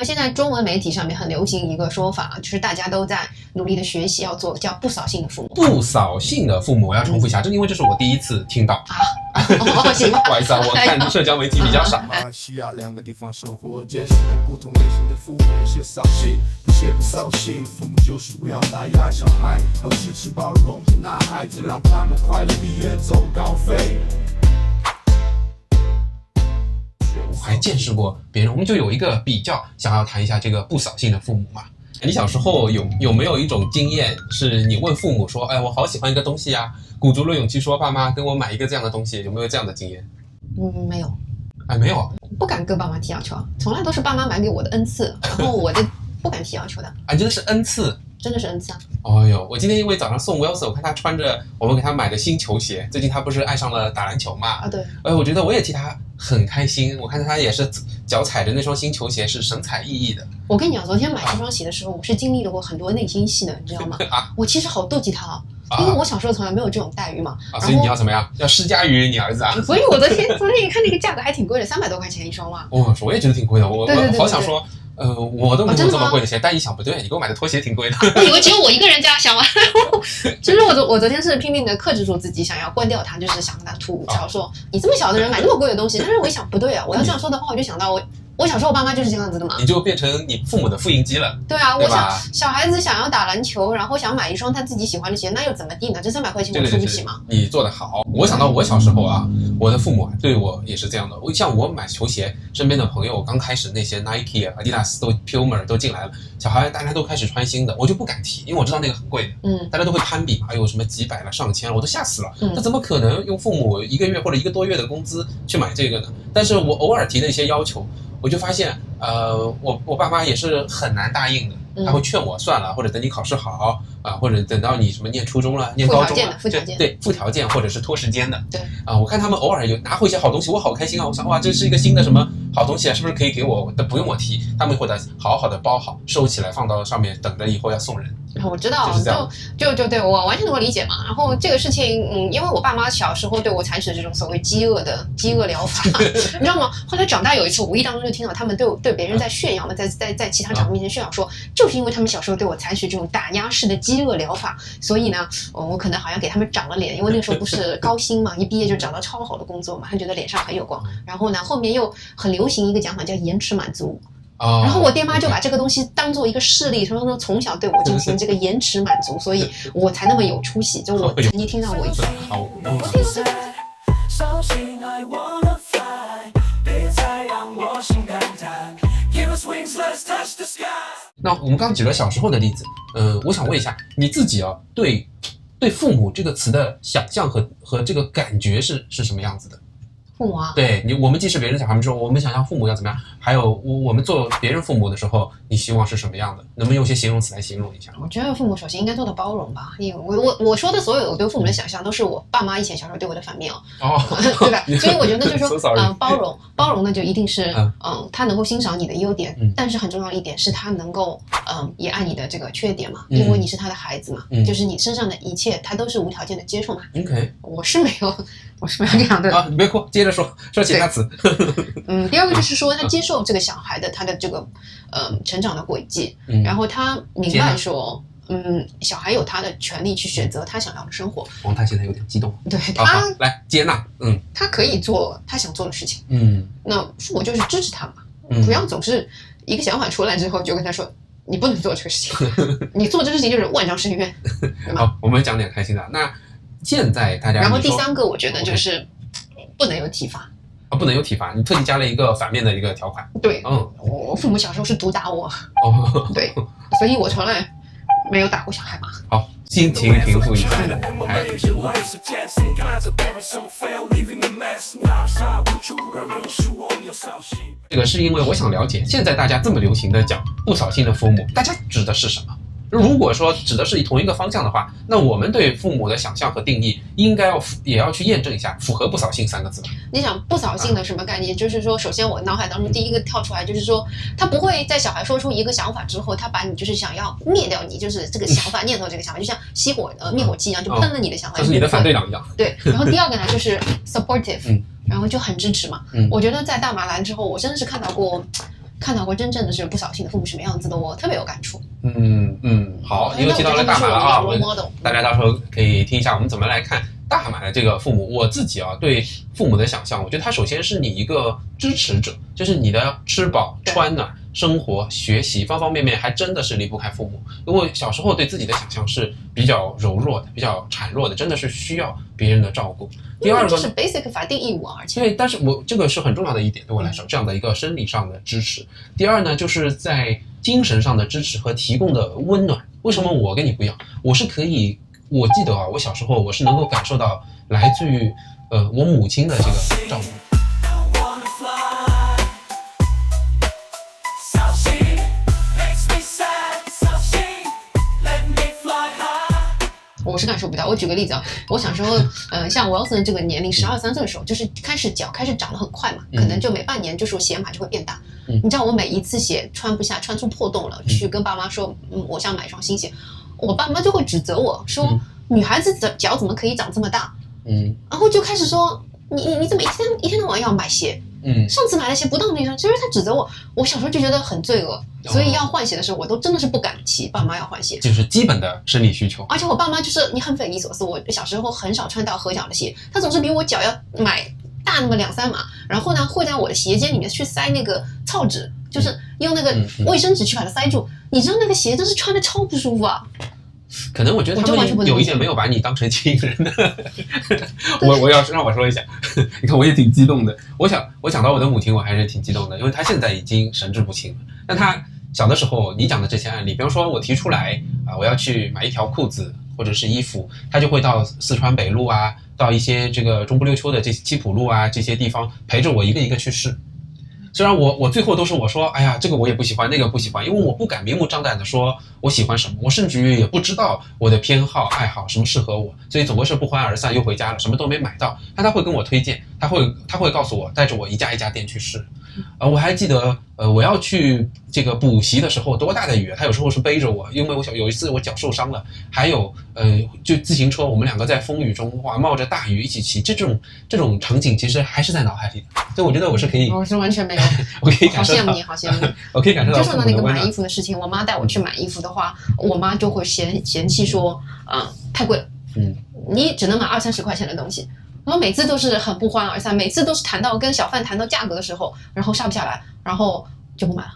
现在中文媒体上面很流行一个说法，就是大家都在努力的学习，要做叫不扫兴的父母。不扫兴的父母，我要重复一下，因为这是我第一次听到啊。行吧，不好意思啊，我看社交媒体比较少。需要两个地方生活，见识不同类型的父母，有些扫兴，有些不扫兴。父母就是不要打压小孩，要支持包容，那孩子让他们快乐毕业走高飞。我还见识过别人，我们就有一个比较，想要谈一下这个不扫兴的父母嘛。你小时候有没有一种经验，是你问父母说，哎，我好喜欢一个东西啊，鼓足了勇气说，爸妈跟我买一个这样的东西，有没有这样的经验？没有。哎，没有，不敢跟爸妈提要求，从来都是爸妈买给我的恩赐，然后我就不敢提要求的。啊，真的是恩赐。真的是恩赐啊！哎呦，我今天因为早上送 Wilson， 我看他穿着我们给他买的新球鞋，最近他不是爱上了打篮球嘛？啊，对。我觉得我也替他很开心。我看他也是脚踩着那双新球鞋，是神采奕奕的。我跟你讲，昨天买这双鞋的时候，我是经历了过很多内心戏的，你知道吗？啊，我其实好妒忌他啊，因为我小时候从来没有这种待遇嘛。啊，所以你要怎么样？要施加于你儿子啊？所以我昨天一看那个价格还挺贵的，300多块钱一双哇！我也觉得挺贵的，我好想说。我都没有这么贵的鞋，但一想不对，你给我买的拖鞋挺贵的。我以为只有我一个人这样想啊。其实我昨天是拼命的克制住自己，想要关掉它，就是想跟他吐槽说，你这么小的人买那么贵的东西。但是我一想不对啊，我要这样说的话，我就想到我小时候我爸妈就是这样子的嘛。你就变成你父母的复印机了。对啊，我想小孩子想要打篮球，然后想买一双他自己喜欢的鞋，那又怎么地呢？这300块钱我出不起吗？你做得好。我想到我小时候啊，我的父母对我也是这样的。像我买球鞋，身边的朋友刚开始那些 Nike 啊、Adidas 都 Puma 都进来了，小孩大家都开始穿新的，我就不敢提，因为我知道那个很贵的。大家都会攀比嘛，有什么几百了、上千了，我都吓死了。那怎么可能用父母1个月或者1个多月的工资去买这个呢？但是我偶尔提的一些要求，我就发现，我爸妈也是很难答应的。他会劝我算了，或者等你考试好啊，或者等到你什么念初中了、念高中了，附条件对附条件或者是拖时间的。对啊，我看他们偶尔有拿回一些好东西，我好开心啊！我想哇，这是一个新的什么好东西啊，是不是可以给我？不用我提，他们会好好的包好，收起来放到上面，等着以后要送人。我知道，就对我完全能够理解嘛。然后这个事情，因为我爸妈小时候对我采取的这种所谓饥饿疗法，你知道吗？后来长大有一次，我无意当中就听到他们对别人在炫耀嘛，在其他长辈面前炫耀说，就是因为他们小时候对我采取这种打压式的饥饿疗法，所以呢，我可能好像给他们长了脸，因为那个时候不是高薪嘛，一毕业就找到超好的工作嘛，他觉得脸上很有光。然后呢，后面又很流行一个讲法叫延迟满足。然后我爹妈就把这个东西当做一个事例，说从小对我进行这个延迟满足，所以我才那么有出息。就我曾经听到过一次。好，那我们刚举了小时候的例子，我想问一下你自己啊，对父母这个词的想象和这个感觉是什么样子的？父母啊，对我们既是别人的小孩，我们想象父母要怎么样？还有我们做别人父母的时候，你希望是什么样的？能不能用一些形容词来形容一下？我觉得父母首先应该做到包容吧，因为我说的所有我对父母的想象，都是我爸妈以前小时候对我的反面对吧？所以我觉得就是说，包容呢就一定是他能够欣赏你的优点，但是很重要一点是他能够也爱你的这个缺点嘛，因为你是他的孩子嘛，就是你身上的一切他都是无条件的接受嘛。OK， 我是没有这样的啊，你别哭，接着说其他词。第二个就是说他接受这个小孩的他的这个成长的轨迹，然后他明白说小孩有他的权利去选择他想要的生活。王太现在有点激动。对他来接纳，他可以做他想做的事情。那父母就是支持他嘛，不要总是一个想法出来之后就跟他说你不能做这个事情，你做这个事情就是万丈深渊。好，我们讲点开心的。那现在大家，然后第三个我觉得就是不能有体罚。不能有体罚，你特地加了一个反面的一个条款。对，我父母小时候是毒打我。对，所以我从来没有打过小孩嘛。好，心情平复一下。这个是因为我想了解，现在大家这么流行的讲不扫兴的父母，大家指的是什么？如果说指的是同一个方向的话，那我们对父母的想象和定义应该也要去验证一下，符合不扫兴3个字吧。你想不扫兴的什么概念？就是说，首先我脑海当中第一个跳出来就是说，他不会在小孩说出一个想法之后，他把你就是想要灭掉你，就是这个想法念头这个想法，就像熄火灭火器一样，就喷了你的想法，就是你的反对党一样。对，然后第二个呢就是 supportive，然后就很支持嘛。我觉得在大马兰之后，我真的是看到过看到过真正的是不扫兴的父母什么样子的，我特别有感触。好，你又提到了大马了啊，我大家到时候可以听一下我们怎么来看大马的这个父母。我自己啊对父母的想象，我觉得他首先是你一个支持者，就是你的吃饱穿暖、生活、学习方方面面还真的是离不开父母。因为小时候对自己的想象是比较柔弱的、比较孱弱的，真的是需要别人的照顾。第二个这是 basic 法定义务啊，而且对，但是这个是很重要的一点，对我来说，这样的一个生理上的支持。第二呢，就是在精神上的支持和提供的温暖。为什么我跟你不一样？我是可以，我记得啊，我小时候我是能够感受到来自于我母亲的这个照顾。我是感受不到。我举个例子啊，我小时候，像 Wilson 这个年龄12、13岁的时候，就是脚开始长得很快嘛，可能就每半年就是鞋码就会变大。你知道我每一次鞋穿不下，穿出破洞了，去跟爸妈说，我想买一双新鞋，我爸妈就会指责我说，女孩子的脚怎么可以长这么大？然后就开始说，你怎么一天到晚要买鞋？上次买的鞋不到那双，其实他指责我，我小时候就觉得很罪恶，所以要换鞋的时候，我都真的是不敢提爸妈要换鞋，就是基本的生理需求。而且我爸妈就是你很匪夷所思，我小时候很少穿到合脚的鞋，他总是比我脚要买大那么2、3码，然后呢会在我的鞋尖里面去塞那个草纸，就是用那个卫生纸去把它塞住，你知道那个鞋真是穿的超不舒服啊。可能我觉得他们有一点没有把你当成亲人的。我要让我说一下，你看我也挺激动的。我想到我的母亲，我还是挺激动的，因为她现在已经神志不清了。但她小的时候，你讲的这些案例，比方说我提出来我要去买一条裤子或者是衣服，她就会到四川北路啊，到一些这个中不溜秋的这些七浦路啊这些地方陪着我一个一个去试。虽然我最后都是我说，哎呀，这个我也不喜欢，那个不喜欢，因为我不敢明目张胆的说我喜欢什么，我甚至于也不知道我的偏好爱好什么适合我，所以总归是不欢而散，又回家了，什么都没买到。但他会跟我推荐，他会告诉我，带着我一家一家店去试。我还记得我要去这个补习的时候，多大的雨，他有时候是背着我，因为有一次我脚受伤了，还有就自行车，我们两个在风雨中冒着大雨一起骑，这种场景其实还是在脑海里的，所以我觉得我是可以，我是完全没有，我可以感受到，好羡慕你，我可以感受到。就说到那个买衣服的事情，我妈带我去买衣服的话，我妈就会嫌弃说，太贵了，你只能买20、30块钱的东西。然后每次都是很不欢而散，每次都是跟小贩谈到价格的时候，然后杀不下来，然后就不买了。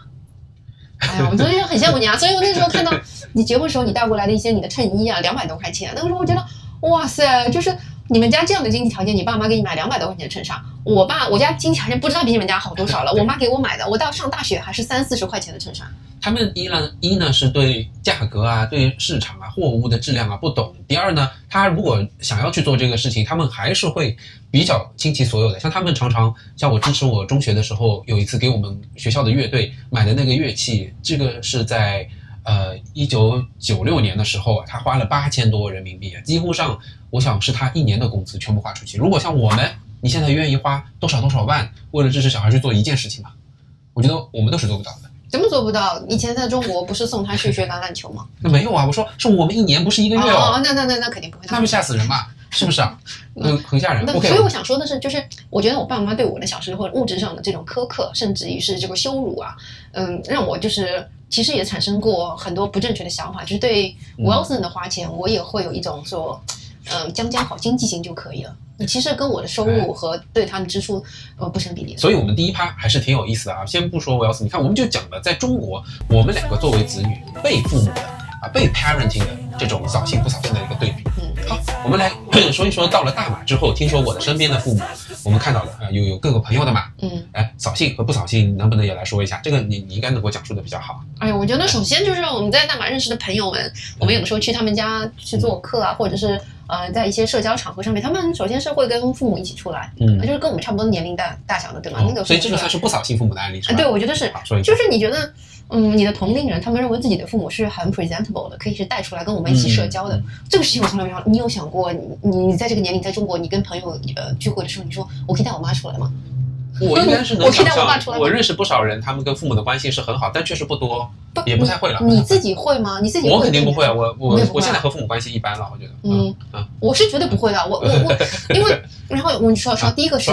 哎呀，我真的很羡慕你啊！所以我那时候看到你结婚时候你带过来的一些你的衬衣啊，200多块钱，那个时候我觉得，哇塞，就是你们家这样的经济条件，你爸妈给你买200多块钱的衬衫，我家经济条件不知道比你们家好多少了，我妈给我买的，我到上大学还是30、40块钱的衬衫。他们一呢是对价格啊、对市场啊、货物的质量啊不懂。第二呢，他如果想要去做这个事情，他们还是会比较倾其所有的。像他们常常，像我支持我中学的时候，有一次给我们学校的乐队买的那个乐器，这个是在1996年的时候，他花了8000多人民币，几乎上我想是他1年的工资全部花出去。如果像我们，你现在愿意花多少万为了支持小孩去做一件事情吗？我觉得我们都是做不到的。怎么做不到？以前在中国不是送他去学橄榄球吗？那没有啊，我说是我们1年不是1个月哦。那肯定不会。那不吓死人嘛？是不是啊？很吓人。所以我想说的是，就是我觉得我爸妈对我的小时候物质上的这种苛刻，甚至于是这个羞辱啊，让我就是其实也产生过很多不正确的想法，就是对 Wilson 的花钱，我也会有一种说，将好经济型就可以了。其实跟我的收入和对他们支出不成比例的。所以我们第一趴还是挺有意思的啊。先不说Wilson，你看我们就讲了，在中国，我们2个作为子女被父母的被 parenting 的这种扫兴不扫兴的一个对比。好，我们来说一说，到了大马之后，听说我的身边的父母，我们看到了有各个朋友的嘛，扫兴和不扫兴，能不能也来说一下？这个你应该能够讲述的比较好。哎呀，我觉得首先就是我们在大马认识的朋友们，我们有的时候去他们家去做客啊，或者是在一些社交场合上面，他们首先是会跟父母一起出来，就是跟我们差不多年龄大小的，对吧？那个所以这个算是不扫兴父母的案例是吧？对，我觉得是。就是你觉得，你的同龄人他们认为自己的父母是很 presentable 的，可以是带出来跟我们一起社交的。这个事情我从来没想。你有想过，你在这个年龄在中国，你跟朋友聚会的时候，你说我可以带我妈出来吗？我应该是能想象，我认识不少人，他们跟父母的关系是很好，但确实不多，也不太会了。你自己会吗？你自己会？我肯定不会啊，我现在和父母关系一般了，我觉得。我是绝对不会的。我因为然后我说第一个是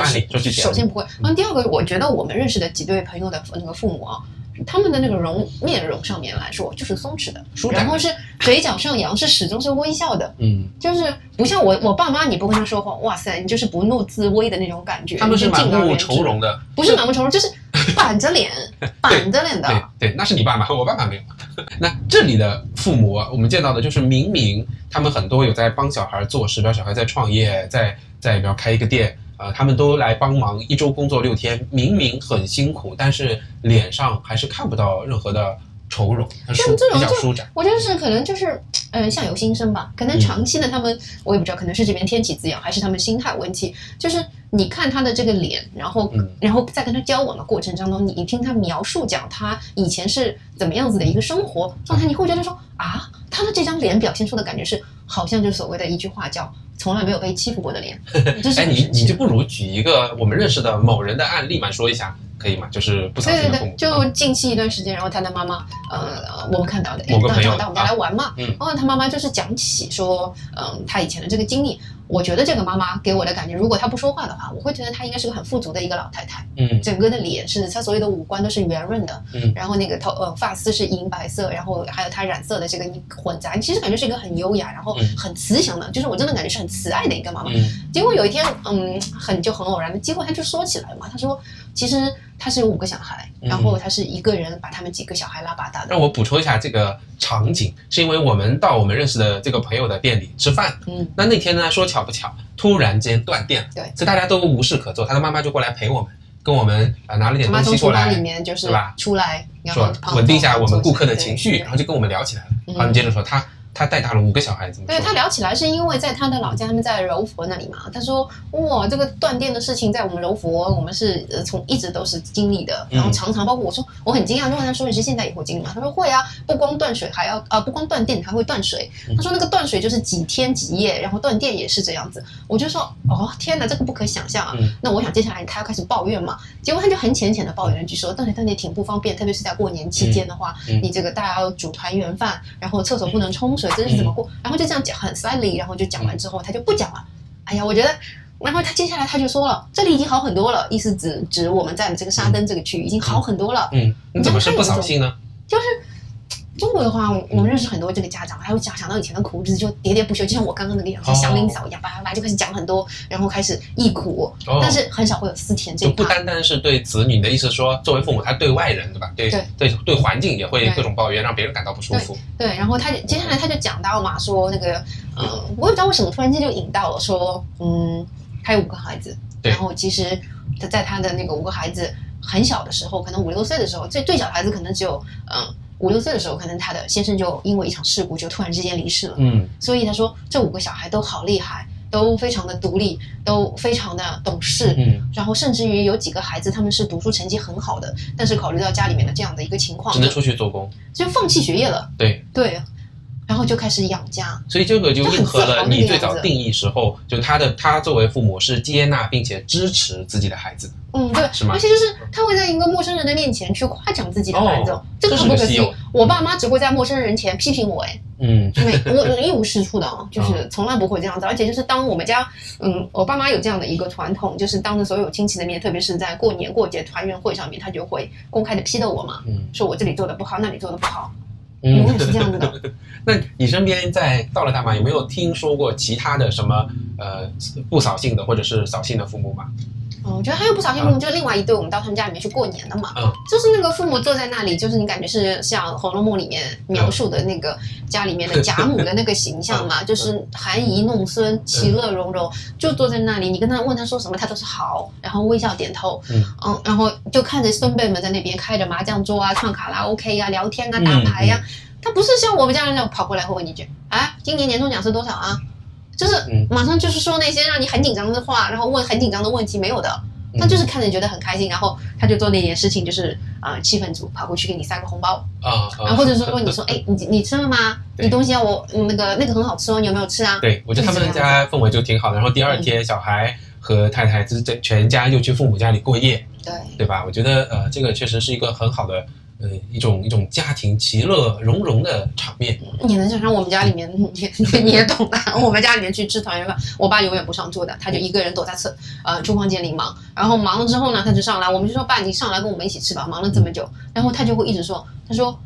首先不会，然后第二个我觉得我们认识的几对朋友的那个父母啊，他们的那个面容上面来说就是松弛的，舒展然后是嘴角上扬，是始终是微笑的，就是不像我爸妈，你不跟他说话，哇塞，你就是不怒自威的那种感觉，他们是满目敬而远之愁容的，不是满目愁容，就是板着脸，板着脸的。对，那是你爸妈，我爸妈没有。那这里的父母我们见到的就是明明他们很多有在帮小孩做事，比如小孩在创业，在比如开一个店。他们都来帮忙，一周工作6天，明明很辛苦，但是脸上还是看不到任何的愁容，比较舒展。我觉得是可能就是相由心生吧，可能长期的他们，我也不知道，可能是这边天气滋养，还是他们心态问题。就是你看他的这个脸，然后在跟他交往的过程当中，你听他描述讲他以前是怎么样子的一个生活状态，你会觉得说啊，他的这张脸表现出的感觉是，好像就所谓的一句话叫从来没有被欺负过的脸。哎，你就不如举一个我们认识的某人的案例嘛，说一下可以吗？就是不扫兴的父母。对，就近期一段时间，然后他的妈妈，我们看到的，某个朋友到我们家来玩嘛，然后他妈妈就是讲起说，他以前的这个经历。我觉得这个妈妈给我的感觉，如果她不说话的话，我会觉得她应该是个很富足的一个老太太。整个的脸是她所有的五官都是圆润的，然后那个发丝是银白色，然后还有她染色的这个混杂，其实感觉是一个很优雅，然后很慈祥的，就是我真的感觉是很慈爱的一个妈妈。结果有一天，很偶然的机会，她就说起来嘛，她说其实她是有5个小孩，然后她是一个人把他们几个小孩拉拔大的。让我补充一下这个场景，是因为我们到我们认识的这个朋友的店里吃饭，那天呢说巧不巧，突然间断电了，对，所以大家都无事可做，他的妈妈就过来陪我们，跟我们拿了点东西过来，从厨房里面就是出来，然后说稳定一下我们顾客的情绪，然后就跟我们聊起来了。然后你接着说他带大了5个小孩，怎么说？对，他聊起来是因为在他的老家，他们在柔佛那里嘛。他说：“哇，这个断电的事情在我们柔佛，我们是一直都是经历的。然后常常包括我说我很惊讶，就问他说你是现在也会经历吗？他说会啊，不光断水还要不光断电还会断水。他说那个断水就是几天几夜，然后断电也是这样子。我就说哦天哪，这个不可想象啊。那我想接下来他要开始抱怨嘛，结果他就很浅浅的抱怨一句说断水挺不方便，特别是在过年期间的话，你这个大家要煮团圆饭，然后厕所不能冲水。”这是怎么过？然后就这样讲很 slightly， 然后就讲完之后他就不讲了。哎呀，我觉得，然后他接下来他就说了，这里已经好很多了，意思指我们在这个沙登这个区域已经好很多了。你怎么是不扫兴呢？就是中国的话，我们认识很多这个家长，还会想到以前的苦日子，就喋喋不休，就像我刚刚那个样子，祥林嫂一样，叭就开始讲很多，然后开始忆苦，但是很少会有思甜这一趴。就不单单是对子女，你的意思说，作为父母，他对外人，对吧？对环境也会各种抱怨，让别人感到不舒服。对，然后接下来他就讲到嘛，说那个我也不知道为什么突然间就引到了说，他有5个孩子，然后其实他在他的那个5个孩子很小的时候，可能5、6岁的时候，最小的孩子可能只有5、6岁的时候，可能他的先生就因为一场事故就突然之间离世了。所以他说这5个小孩都好厉害，都非常的独立，都非常的懂事。然后甚至于有几个孩子他们是读书成绩很好的，但是考虑到家里面的这样的一个情况，只能出去做工，就放弃学业了。对，然后就开始养家。所以这个就应和了你最早定义时候，就他作为父母是接纳并且支持自己的孩子。对，是吗？而且就是他会在一个陌生人的面前去夸奖自己的孩子，这个很不可思议。我爸妈只会在陌生人前批评我，我一无是处的，就是从来不会这样子。而且就是当我们家，我爸妈有这样的一个传统，就是当着所有亲戚的面，特别是在过年过节团圆会上面，他就会公开的批斗我嘛，说我这里做的不好，那里做的不好。永远是这样子的。那你身边到了大马有没有听说过其他的什么不扫兴的或者是扫兴的父母吗？我觉得还有不扫兴父母，就是另外一对，我们到他们家里面去过年的嘛，就是那个父母坐在那里，就是你感觉是像《红楼梦》里面描述的那个家里面的贾母的那个形象嘛，就是含饴弄孙，其乐融融，就坐在那里，你跟他问他说什么，他都是好，然后微笑点头，然后就看着孙辈们在那边开着麻将桌啊，唱卡拉 OK 啊，聊天啊，打牌啊，他不是像我们家人那样跑过来会问你一句，今年年终奖是多少啊？就是马上就是说那些让你很紧张的话，然后问很紧张的问题，没有的。他就是看着觉得很开心，然后他就做那件事情，就是气氛组跑过去给你塞个红包然后或者说你说你吃了吗？你东西要我那个很好吃哦，你有没有吃啊？对，我觉得他们家氛围就挺好的。然后第2天小孩和太太就是全家又去父母家里过夜，对吧？我觉得这个确实是一个很好的一种家庭其乐融融的场面。你能想象我们家里面，你也懂的，我们家里面去吃团圆饭，我爸永远不上桌的，他就一个人躲在厨房间里忙，然后忙了之后呢，他就上来，我们就说爸，你上来跟我们一起吃吧，忙了这么久，然后他就会一直说，他说，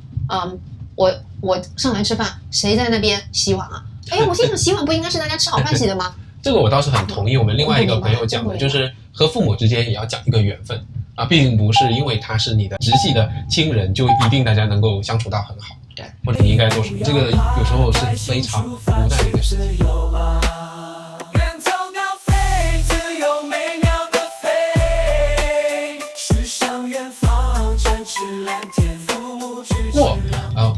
我上来吃饭，谁在那边洗碗啊？哎呀，我心想洗碗不应该是大家吃好饭洗的吗？这个我倒是很同意我们另外一个朋友讲的，就是和父母之间也要讲一个缘分啊，并不是因为他是你的直系的亲人就一定大家能够相处到很好。对，或者你应该做什么，这个有时候是非常无奈的一个事情。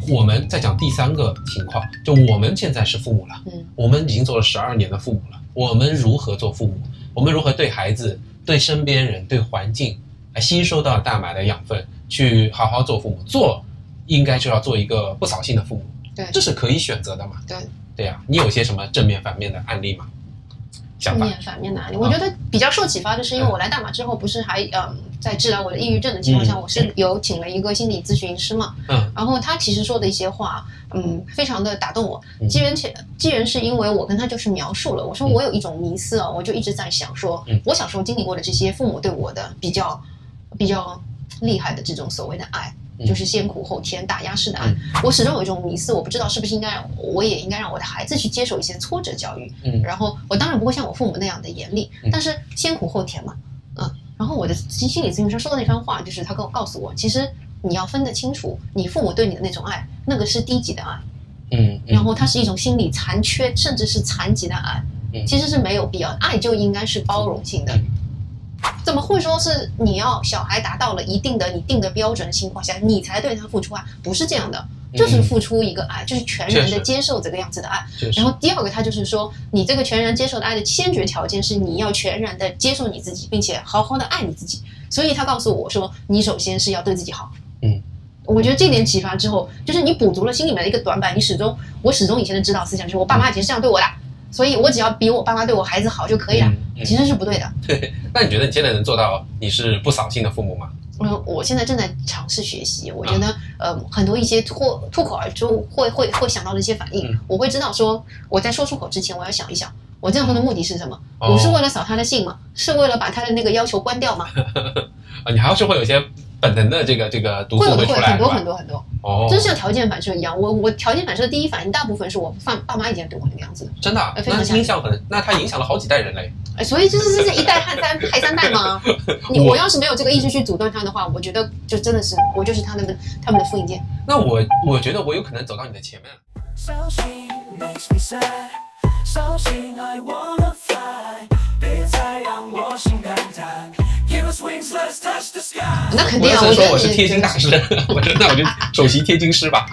我们在讲第三个情况，就我们现在是父母了，我们已经做了12年的父母了，我们如何做父母？我们如何对孩子、对身边人、对环境吸收到大马的养分，去好好做父母？应该就要做一个不扫兴的父母，对，这是可以选择的嘛？对呀，你有些什么正面反面的案例吗？正面反面的案例，我觉得比较受启发的是，因为我来大马之后，不是还在治疗我的抑郁症的情况下，我是有请了一个心理咨询师嘛，然后他其实说的一些话，非常的打动我。机缘是因为我跟他就是描述了，我说我有一种迷思我就一直在想说，我小时候经历过的这些父母对我的比较厉害的这种所谓的爱。就是先苦后甜打压式的爱，我始终有一种迷思，我不知道是不是我也应该让我的孩子去接受一些挫折教育，然后我当然不会像我父母那样的严厉，但是先苦后甜嘛，然后我的心理咨询师说的那番话，就是他告诉我，其实你要分得清楚，你父母对你的那种爱，那个是低级的爱，然后它是一种心理残缺甚至是残疾的爱，其实是没有必要，爱就应该是包容性的。怎么会说是你要小孩达到了一定的你定的标准的情况下，你才对他付出爱？不是这样的，就是付出一个爱，就是全然的接受这个样子的爱。然后第二个，他就是说，你这个全然接受的爱的先决条件是你要全然的接受你自己，并且好好的爱你自己。所以他告诉我说，你首先是要对自己好。我觉得这点启发之后，就是你补足了心里面的一个短板。我始终以前的指导思想就是我爸妈以前是这样对我的。所以我只要比我爸妈对我孩子好就可以了，其实是不对的。对，那你觉得你现在能做到你是不扫兴的父母吗？我现在正在尝试学习，我觉得很多一些脱口而出会想到的一些反应，我会知道说我在说出口之前我要想一想，我这样说的目的是什么？我是为了扫他的兴吗？是为了把他的那个要求关掉吗？你还是会有一些本能的这个毒素会出来，会很多就是像条件反射一样。我条件反射的第一反应大部分是我爸妈以前对我那个样子，真的那影响那他影响了好几代人嘞。所以就是一代害三代嘛。我要是没有这个意识去阻断他的话，我觉得就真的是我就是他们的复印件。那我觉得我有可能走到你的前面了。那肯定啊！我说我是贴金大师，那我就首席贴金师吧。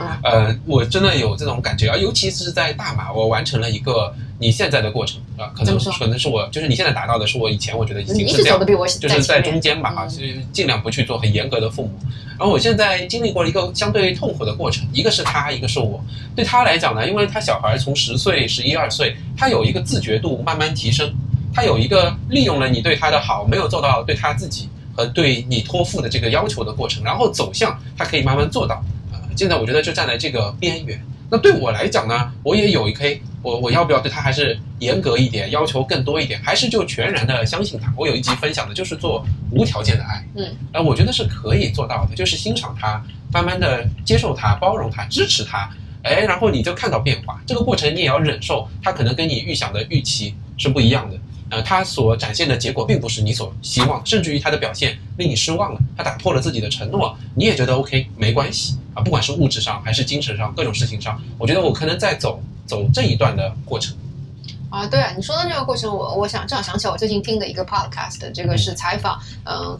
我真的有这种感觉啊，尤其是在大马，我完成了一个你现在的过程啊，可能是我就是你现在达到的是我以前我觉得已经是这样，就是在中间吧啊，尽量不去做很严格的父母。然后我现在经历过了一个相对痛苦的过程，一个是他，一个是我。对他来讲呢，因为他小孩从10岁、11、12岁，他有一个自觉度慢慢提升。他有一个利用了你对他的好，没有做到对他自己和对你托付的这个要求的过程，然后走向他可以慢慢做到。现在我觉得就站在这个边缘。那对我来讲呢，我也有一个我要不要对他还是严格一点，要求更多一点，还是就全然的相信他？我有一集分享的就是做无条件的爱，我觉得是可以做到的，就是欣赏他，慢慢的接受他，包容他，支持他，然后你就看到变化。这个过程你也要忍受，他可能跟你预想的预期是不一样的。他所展现的结果并不是你所希望，甚至于他的表现令你失望了，他打破了自己的承诺，你也觉得 OK 没关系啊，不管是物质上还是精神上各种事情上，我觉得我可能在走这一段的过程。对啊，你说的这个过程，我正好想起来我最近听的一个 podcast， 这个是采访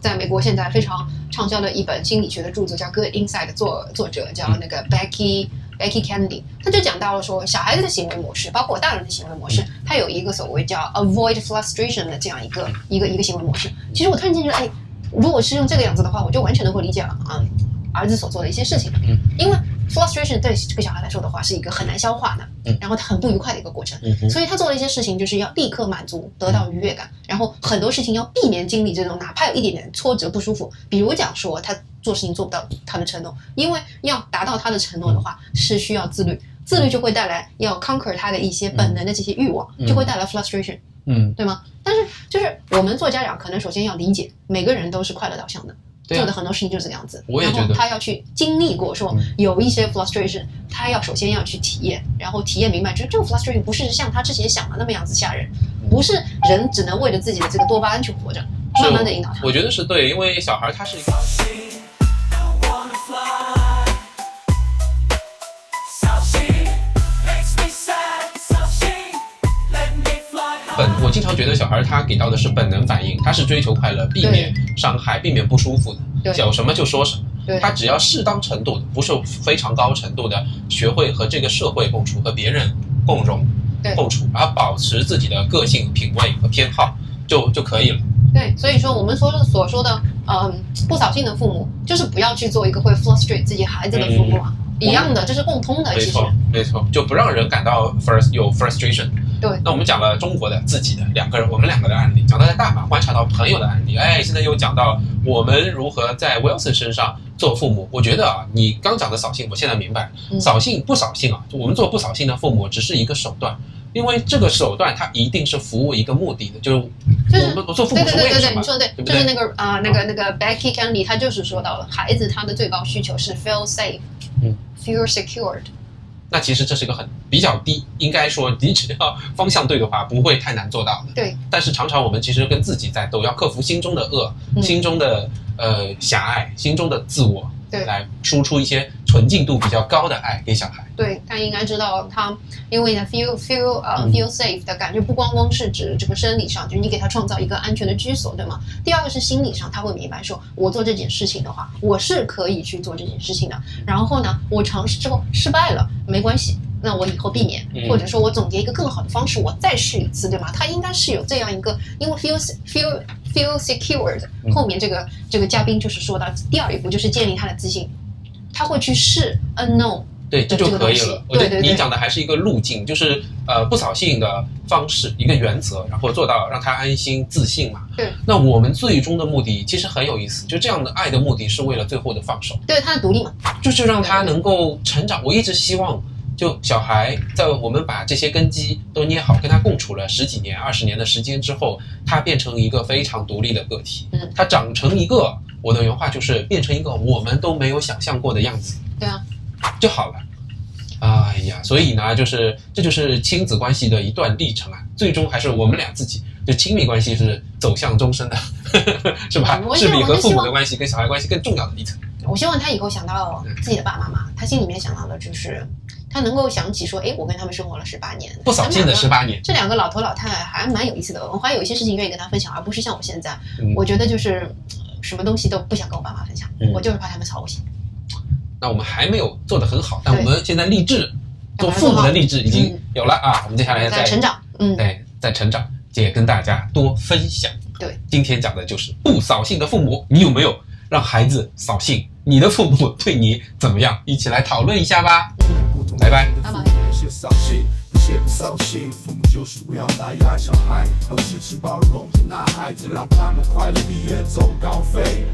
在美国现在非常畅销的一本心理学的著作叫 Good Insight 的作者叫那个 Becky Kennedy， 他就讲到了说小孩子的行为模式，包括大人的行为模式，他有一个所谓叫 avoid frustration 的这样一个行为模式。其实我突然间觉得，如果是用这个样子的话，我就完全能够理解儿子所做的一些事情，因为 frustration 对这个小孩来说的话是一个很难消化的，然后很不愉快的一个过程，所以他做的一些事情就是要立刻满足，得到愉悦感，然后很多事情要避免经历这种哪怕有一点点挫折不舒服，比如讲说他做事情做不到他的承诺，因为要达到他的承诺的话，是需要自律，自律就会带来要 conquer 他的一些本能的这些欲望，就会带来 frustration，对吗？但是就是我们做家长，可能首先要理解每个人都是快乐导向的。做的很多事情就是这样子，我也觉得然后他要去经历过，说有一些 frustration，他要首先要去体验，然后体验明白，就是这个 frustration 不是像他之前想的那么样子吓人，不是人只能为了自己的这个多巴胺去活着，慢慢的引导他。我觉得是对，因为小孩他是一个。我经常觉得小孩他给到的是本能反应，他是追求快乐，避免伤害，避免不舒服的，有什么就说什么。他只要适当程度的，不是非常高程度的，学会和这个社会共处，和别人共荣共处，然后保持自己的个性、品味和偏好就可以了。对，所以说我们所说的，不扫兴的父母，就是不要去做一个会 frustrate 自己孩子的父母啊。一样的，这是共通的，其实没错，就不让人感到有 frustration。对，那我们讲了中国的自己的我们两个的案例，讲到在大马观察到朋友的案例，现在又讲到我们如何在 Wilson 身上做父母。我觉得啊，你刚讲的扫兴，我现在明白，扫兴不扫兴啊，我们做不扫兴的父母只是一个手段。因为这个手段它一定是服务一个目的的，就是我做父母是为了什么？你说的对，就是那个 Becky Candy， 他就是说到了孩子他的最高需求是 feel safe，feel secured。那其实这是一个比较低，应该说你只要方向对的话，不会太难做到的。对。但是常常我们其实跟自己在斗，要克服心中的恶，心中的狭隘，心中的自我。对，来输出一些纯净度比较高的爱给小孩。对，他应该知道他，因为呢 feel safe 的感觉不光光是指这个生理上，就是你给他创造一个安全的居所，对吗？第二个是心理上，他会明白说，我做这件事情的话，我是可以去做这件事情的。然后呢，我尝试之后失败了，没关系。那我以后避免，或者说我总结一个更好的方式，我再试一次，对吗？他应该是有这样一个，因为 feel secured， 后面这个嘉宾就是说到第二一步就是建立他的自信，他会去试 unknown， 对，这就可以了。我觉得你讲的还是一个路径，就是不扫兴的方式，一个原则，然后做到让他安心自信嘛。对。那我们最终的目的其实很有意思，就这样的爱的目的是为了最后的放手，对他的独立嘛，就是让他能够成长。我一直希望。就小孩在我们把这些根基都捏好，跟他共处了10几年、20年的时间之后，他变成一个非常独立的个体。他长成一个，我的原话就是变成一个我们都没有想象过的样子。对啊，就好了。哎呀，所以呢，这就是亲子关系的一段历程啊。最终还是我们俩自己，就亲密关系是走向终身的，是吧？是比和父母的关系跟小孩关系更重要的一层。我希望他以后想到自己的爸爸妈妈，他心里面想到的就是他能够想起说，我跟他们生活了18年，不扫兴的18年，这两个老头老太太还蛮有意思的，我还有一些事情愿意跟他分享，而不是像我现在，我觉得就是什么东西都不想跟我爸妈分享，我就是怕他们吵我心。那我们还没有做得很好，但我们现在励志做父母的励志已经有了啊，我们接下来在成长，对，在成长，也跟大家多分享。对，今天讲的就是不扫兴的父母，你有没有让孩子扫兴？你的父母对你怎么样？一起来讨论一下吧。拜拜。拜拜。不屑不扫兴，父母就是不要打压小孩，要支持包容，接纳孩子，让他们快乐毕业走高飞。